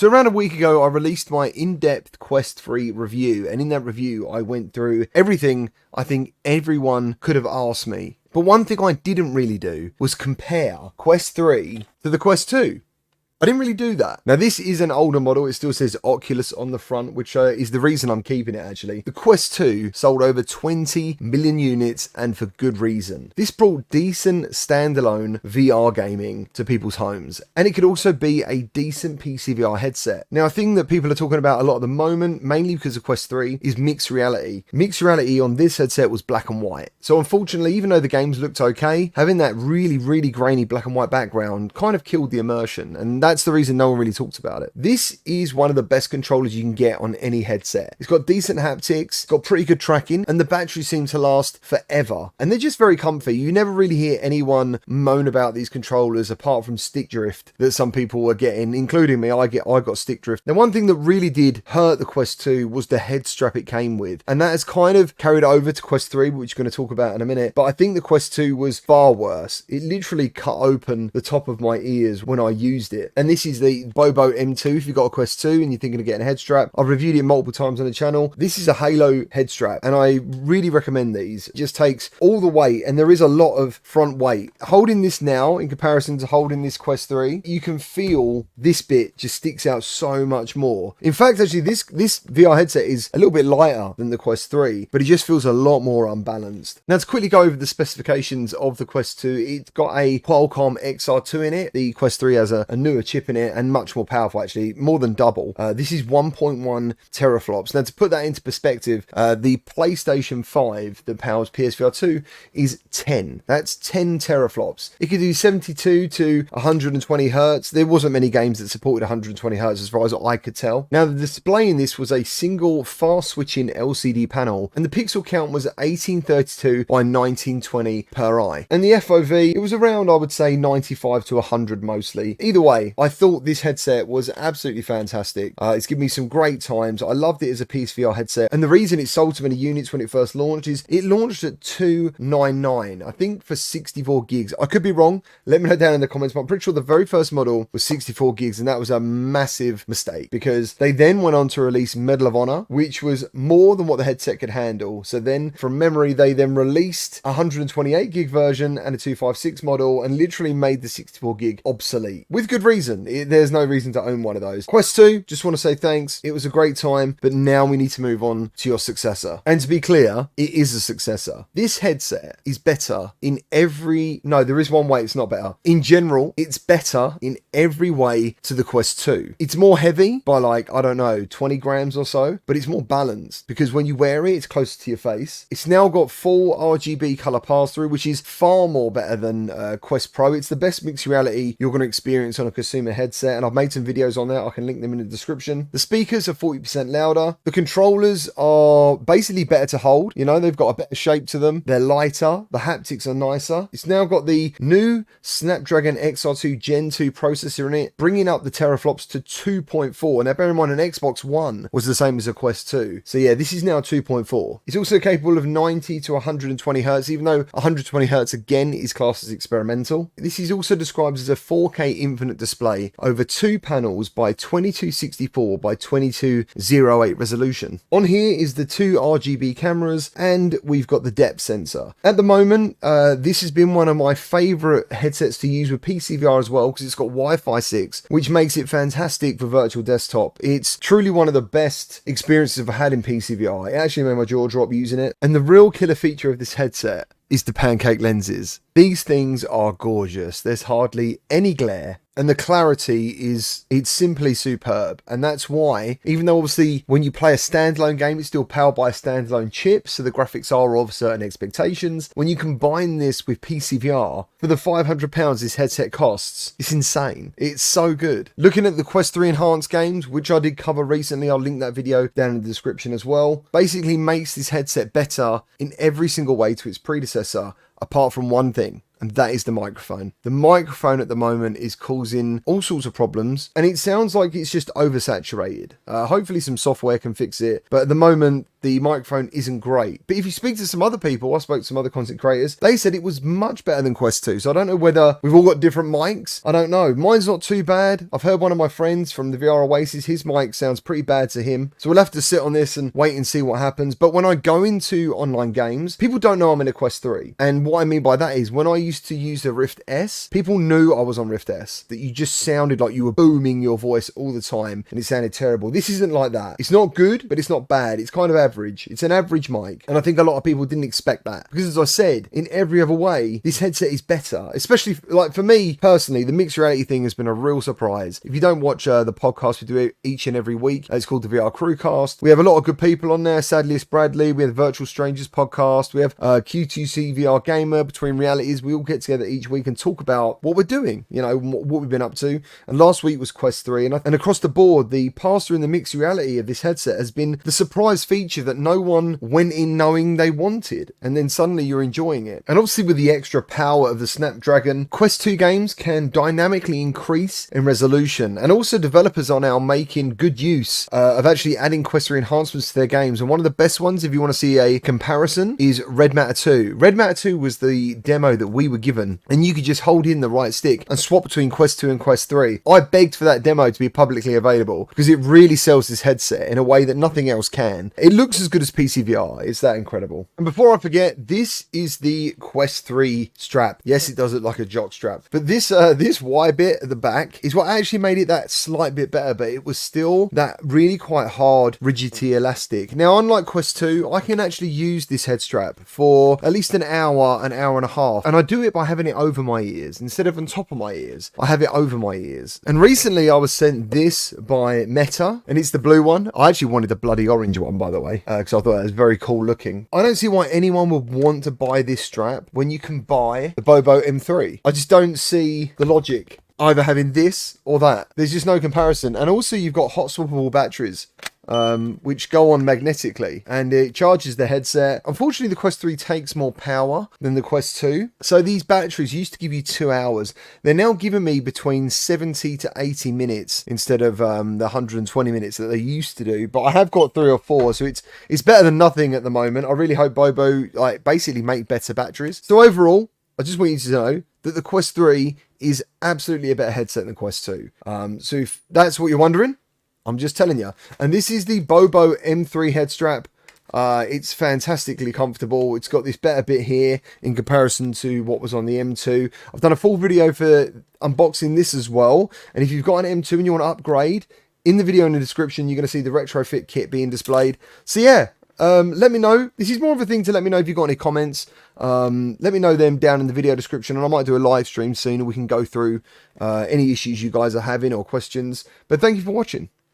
So around a week ago, I released my in-depth Quest 3 review, and in that review, I went through everything I think everyone could have asked me. But one thing I didn't really do was compare Quest 3 to the Quest 2. I didn't really do that. Now, this is an older model. It still says Oculus on the front, which is the reason I'm keeping it, actually. The Quest 2 sold over 20 million units, and for good reason. This brought decent standalone VR gaming to people's homes, and it could also be a decent PCVR headset. Now, a thing that people are talking about a lot at the moment, mainly because of Quest 3, is mixed reality. Mixed reality on this headset was black and white. So, unfortunately, even though the games looked okay, having that really, really grainy black and white background kind of killed the immersion, and that's the reason no one really talks about it. This is one of the best controllers you can get on any headset. It's got decent haptics, it's got pretty good tracking, and the batteries seem to last forever. And they're just very comfy. You never really hear anyone moan about these controllers apart from stick drift that some people were getting, including me. I got stick drift. Now, one thing that really did hurt the Quest 2 was the head strap it came with, and that has kind of carried over to Quest 3, which we're going to talk about in a minute. But I think the Quest 2 was far worse. It literally cut open the top of my ears when I used it. And this is the Bobo M2 if you've got a Quest 2 and you're thinking of getting a head strap. I've reviewed it multiple times on the channel. This is a Halo head strap, and I really recommend these. It just takes all the weight, and there is a lot of front weight. Holding this now in comparison to holding this Quest 3, you can feel this bit just sticks out so much more. In fact, actually, this VR headset is a little bit lighter than the Quest 3, but it just feels a lot more unbalanced. Now, to quickly go over the specifications of the Quest 2, it's got a Qualcomm XR2 in it. The Quest 3 has a newer chip in it, and much more powerful, actually, more than double. This is 1.1 teraflops. Now, to put that into perspective, the PlayStation 5 that powers PSVR 2 is 10. That's 10 teraflops. It could do 72 to 120 hertz. There wasn't many games that supported 120 hertz as far as I could tell. Now, the display in this was a single fast switching LCD panel, and the pixel count was 1832 by 1920 per eye. And the FOV, it was around, I would say, 95 to 100 mostly. Either way, I thought this headset was absolutely fantastic. It's given me some great times. I loved it as a PSVR headset, and the reason it sold so many units when it first launched is it launched at $299, I think, for 64 gigs. I could be wrong. Let me know down in the comments, but I'm pretty sure the very first model was 64 gigs, and that was a massive mistake because they then went on to release Medal of Honor, which was more than what the headset could handle. So then, from memory, they then released a 128 gig version and a 256 model, and literally made the 64 gig obsolete with good reason. There's no reason to own one of those. Quest 2, just want to say thanks. It was a great time, but now we need to move on to your successor. And to be clear, it is a successor. This headset is better in every... No, there is one way it's not better. In general, it's better in every way to the Quest 2. It's more heavy by like, I don't know, 20 grams or so, but it's more balanced because when you wear it, it's closer to your face. It's now got full RGB color pass-through, which is far more better than Quest Pro. It's the best mixed reality you're going to experience on a consumer headset, and I've made some videos on that. I can link them in the description. The speakers are 40% louder. The controllers are basically better to hold. You know, they've got a better shape to them. They're lighter. The haptics are nicer. It's now got the new Snapdragon XR2 Gen 2 processor in it, bringing up the teraflops to 2.4. Now, bear in mind, an Xbox One was the same as a Quest 2. So yeah, this is now 2.4. It's also capable of 90 to 120 hertz, even though 120 hertz again is classed as experimental. This is also described as a 4K infinite display over 2 panels by 2264 by 2208 resolution. On here is the 2 RGB cameras, and we've got the depth sensor. At the moment, this has been one of my favorite headsets to use with PCVR as well, because it's got Wi-Fi 6, which makes it fantastic for virtual desktop. It's truly one of the best experiences I've had in PCVR. It actually made my jaw drop using it. And the real killer feature of this headset is the pancake lenses. These things are gorgeous. There's hardly any glare, and the clarity it's simply superb. And that's why, even though obviously when you play a standalone game, it's still powered by a standalone chip, so the graphics are of certain expectations. When you combine this with PCVR, for the £500 this headset costs, it's insane. It's so good. Looking at the Quest 3 enhanced games, which I did cover recently, I'll link that video down in the description as well, basically makes this headset better in every single way to its predecessor, apart from one thing, and that is the microphone. The microphone at the moment is causing all sorts of problems, and it sounds like it's just oversaturated. Hopefully some software can fix it, but at the moment, the microphone isn't great. But if you speak to some other people, I spoke to some other content creators, they said it was much better than Quest 2. So I don't know whether we've all got different mics. I don't know. Mine's not too bad. I've heard one of my friends from the VR Oasis, his mic sounds pretty bad to him. So we'll have to sit on this and wait and see what happens. But when I go into online games, people don't know I'm in a Quest 3. And what I mean by that is when I used to use the Rift S, people knew I was on Rift S, that you just sounded like you were booming your voice all the time and it sounded terrible. This isn't like that. It's not good, but it's not bad. It's kind of average. It's an average mic. And I think a lot of people didn't expect that. Because as I said, in every other way, this headset is better. Especially, like for me personally, the mixed reality thing has been a real surprise. If you don't watch the podcast we do each and every week, it's called the VR Crewcast. We have a lot of good people on there. Sadly, it's Bradley. We have the Virtual Strangers podcast. We have Q2C VR Gamer, Between Realities. We all get together each week and talk about what we're doing, you know, what we've been up to. And last week was Quest 3. And across the board, the pass-through and the mixed reality of this headset has been the surprise feature that no one went in knowing they wanted. And then suddenly you're enjoying it. And obviously with the extra power of the Snapdragon, Quest 2 games can dynamically increase in resolution. And also developers are now making good use of actually adding Quest 3 enhancements to their games. And one of the best ones, if you want to see a comparison, is Red Matter 2. Red Matter 2 was the demo that we were given. And you could just hold in the right stick and swap between Quest 2 and Quest 3. I begged for that demo to be publicly available because it really sells this headset in a way that nothing else can. It looks as good as PCVR. It's that incredible. And before I forget, this is the Quest 3 strap. Yes, it does look like a jock strap, but this Y bit at the back is what actually made it that slight bit better, but it was still that really quite hard rigidity elastic. Now, unlike Quest 2, I can actually use this head strap for at least an hour and a half, and I do it by having it over my ears. Instead of on top of my ears, I have it over my ears. And recently I was sent this by Meta, and it's the blue one. I actually wanted the bloody orange one, by the way, because I thought it was very cool looking. I don't see why anyone would want to buy this strap when you can buy the Bobo M3. I just don't see the logic either having this or that. There's just no comparison. And also you've got hot swappable batteries, which go on magnetically, and it charges the headset. Unfortunately, the Quest 3 takes more power than the Quest 2. So these batteries used to give you 2 hours. They're now giving me between 70 to 80 minutes instead of the 120 minutes that they used to do. But I have got 3 or 4, so it's better than nothing at the moment. I really hope Bobo basically make better batteries. So overall, I just want you to know that the Quest 3 is absolutely a better headset than Quest 2. So if that's what you're wondering, I'm just telling you. And this is the Bobo M3 head strap. It's fantastically comfortable. It's got this better bit here in comparison to what was on the M2. I've done a full video for unboxing this as well. And if you've got an M2 and you want to upgrade, in the video in the description, you're going to see the retrofit kit being displayed. So yeah, let me know. This is more of a thing to let me know if you've got any comments. Let me know them down in the video description, and I might do a live stream soon and we can go through any issues you guys are having or questions. But thank you for watching.